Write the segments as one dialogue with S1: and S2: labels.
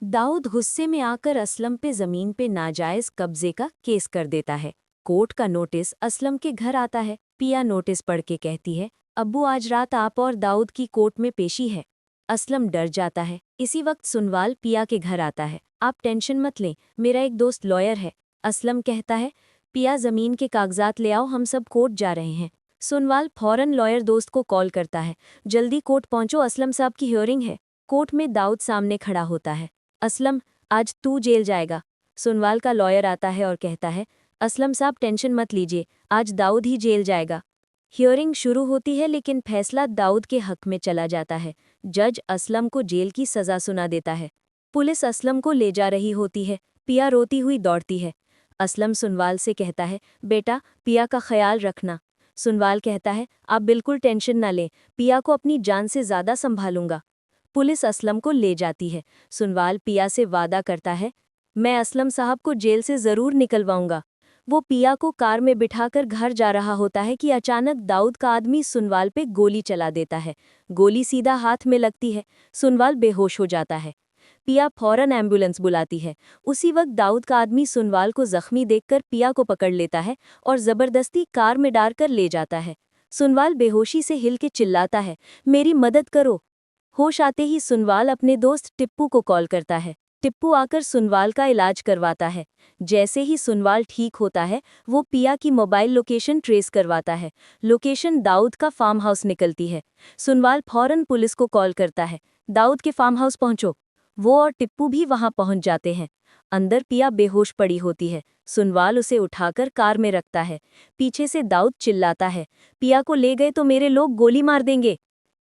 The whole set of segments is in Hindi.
S1: दाऊद गुस्से में आकर असलम पे जमीन पे नाजायज कब्जे का केस कर देता है। कोर्ट का नोटिस असलम के घर आता है। पिया नोटिस पढ़ के कहती है, अब्बू आज रात आप और दाऊद की कोर्ट में पेशी है। असलम डर जाता है। इसी वक्त सुनवाल पिया के घर आता है। आप टेंशन मत लें, मेरा एक दोस्त लॉयर है। असलम कहता है, पिया जमीन के कागजात ले आओ, हम सब कोर्ट जा रहे हैं। सुनवाल फौरन लॉयर दोस्त को कॉल करता है, जल्दी कोर्ट पहुंचो, असलम साहब की हियरिंग है। कोर्ट में दाऊद सामने खड़ा होता है। असलम, आज तू जेल जाएगा। सुनवाल का लॉयर आता है और कहता है, असलम साहब टेंशन मत लीजिए, आज दाऊद ही जेल जाएगा। हियरिंग शुरू होती है लेकिन फैसला दाऊद के हक में चला जाता है। जज असलम को जेल की सज़ा सुना देता है। पुलिस असलम को ले जा रही होती है। पिया रोती हुई दौड़ती है। असलम सुनवाल से कहता है, बेटा पिया का ख्याल रखना। सुनवाल कहता है, आप बिल्कुल टेंशन ना लें, पिया को अपनी जान से ज़्यादा संभालूंगा। पुलिस असलम को ले जाती है। सुनवाल पिया से वादा करता है, मैं असलम साहब को जेल से ज़रूर निकलवाऊंगा। वो पिया को कार में बिठाकर घर जा रहा होता है कि अचानक दाऊद का आदमी सुनवाल पे गोली चला देता है। गोली सीधा हाथ में लगती है। सुनवाल बेहोश हो जाता है। पिया फौरन एम्बुलेंस बुलाती है। उसी वक्त दाऊद का आदमी सुनवाल को जख्मी देखकर पिया को पकड़ लेता है और ज़बरदस्ती कार में डालकर ले जाता है। सुनवाल बेहोशी से हिल के चिल्लाता है, मेरी मदद करो। होश आते ही सुनवाल अपने दोस्त टिप्पू को कॉल करता है। टिप्पू आकर सुनवाल का इलाज करवाता है। जैसे ही सुनवाल ठीक होता है, वो पिया की मोबाइल लोकेशन ट्रेस करवाता है। लोकेशन दाऊद का फार्म हाउस निकलती है। सुनवाल फौरन पुलिस को कॉल करता है, दाऊद के फार्म हाउस पहुंचो। वो और टिप्पू भी वहां पहुंच जाते हैं। अंदर पिया बेहोश पड़ी होती है। सुनवाल उसे उठाकर कार में रखता है। पीछे से दाऊद चिल्लाता है, पिया को ले गए तो मेरे लोग गोली मार देंगे।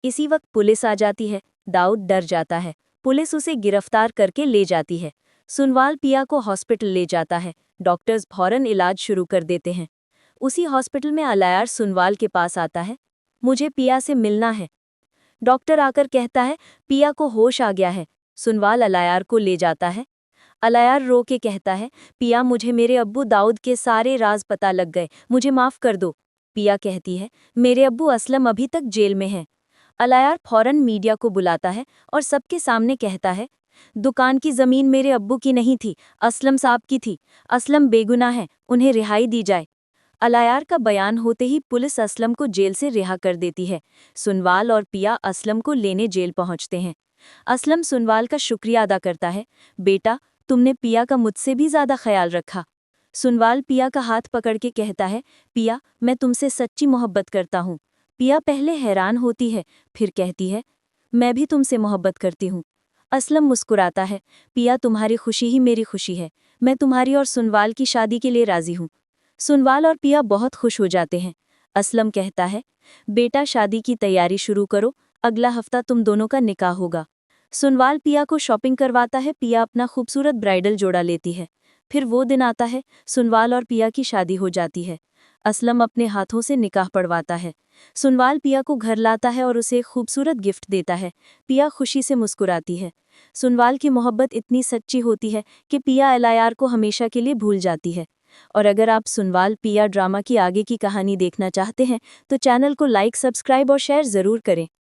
S1: इसी वक्त पुलिस आ जाती है। दाऊद डर जाता है। पुलिस उसे गिरफ्तार करके ले जाती है। सुनवाल पिया को हॉस्पिटल ले जाता है। डॉक्टर्स फौरन इलाज शुरू कर देते हैं। उसी हॉस्पिटल में अलायार सुनवाल के पास आता है। मुझे पिया से मिलना है। डॉक्टर आकर कहता है, पिया को होश आ गया है। सुनवाल अलायार को ले जाता है। अलायार रो के कहता है, पिया मुझे मेरे अब्बू दाऊद के सारे राज पता लग गए, मुझे माफ़ कर दो। पिया कहती है, मेरे अब्बू असलम अभी तक जेल में हैं। अलायार फौरन मीडिया को बुलाता है और सबके सामने कहता है, दुकान की ज़मीन मेरे अब्बू की नहीं थी, असलम साहब की थी। असलम बेगुनाह है, उन्हें रिहाई दी जाए। अलायार का बयान होते ही पुलिस असलम को जेल से रिहा कर देती है। सुनवाल और पिया असलम को लेने जेल पहुंचते हैं। असलम सुनवाल का शुक्रिया अदा करता है, बेटा तुमने पिया का मुझसे भी ज़्यादा ख्याल रखा। सुनवाल पिया का हाथ पकड़ के कहता है, पिया मैं तुमसे सच्ची मोहब्बत करता हूँ। पिया पहले हैरान होती है, फिर कहती है, मैं भी तुमसे मोहब्बत करती हूँ। असलम मुस्कुराता है, पिया तुम्हारी खुशी ही मेरी खुशी है, मैं तुम्हारी और सुनवाल की शादी के लिए राजी हूँ। सुनवाल और पिया बहुत खुश हो जाते हैं। असलम कहता है, बेटा शादी की तैयारी शुरू करो, अगला हफ्ता तुम दोनों का निकाह होगा। सुनवाल पिया को शॉपिंग करवाता है। पिया अपना खूबसूरत ब्राइडल जोड़ा लेती है। फिर वो दिन आता है, सुनवाल और पिया की शादी हो जाती है। असलम अपने हाथों से निकाह पढ़वाता है। सुनवाल पिया को घर लाता है और उसे खूबसूरत गिफ्ट देता है। पिया खुशी से मुस्कुराती है। सुनवाल की मोहब्बत इतनी सच्ची होती है कि पिया अलायार को हमेशा के लिए भूल जाती है। और अगर आप सुनवाल पिया ड्रामा की आगे की कहानी देखना चाहते हैं तो चैनल को लाइक, सब्सक्राइब और शेयर ज़रूर करें।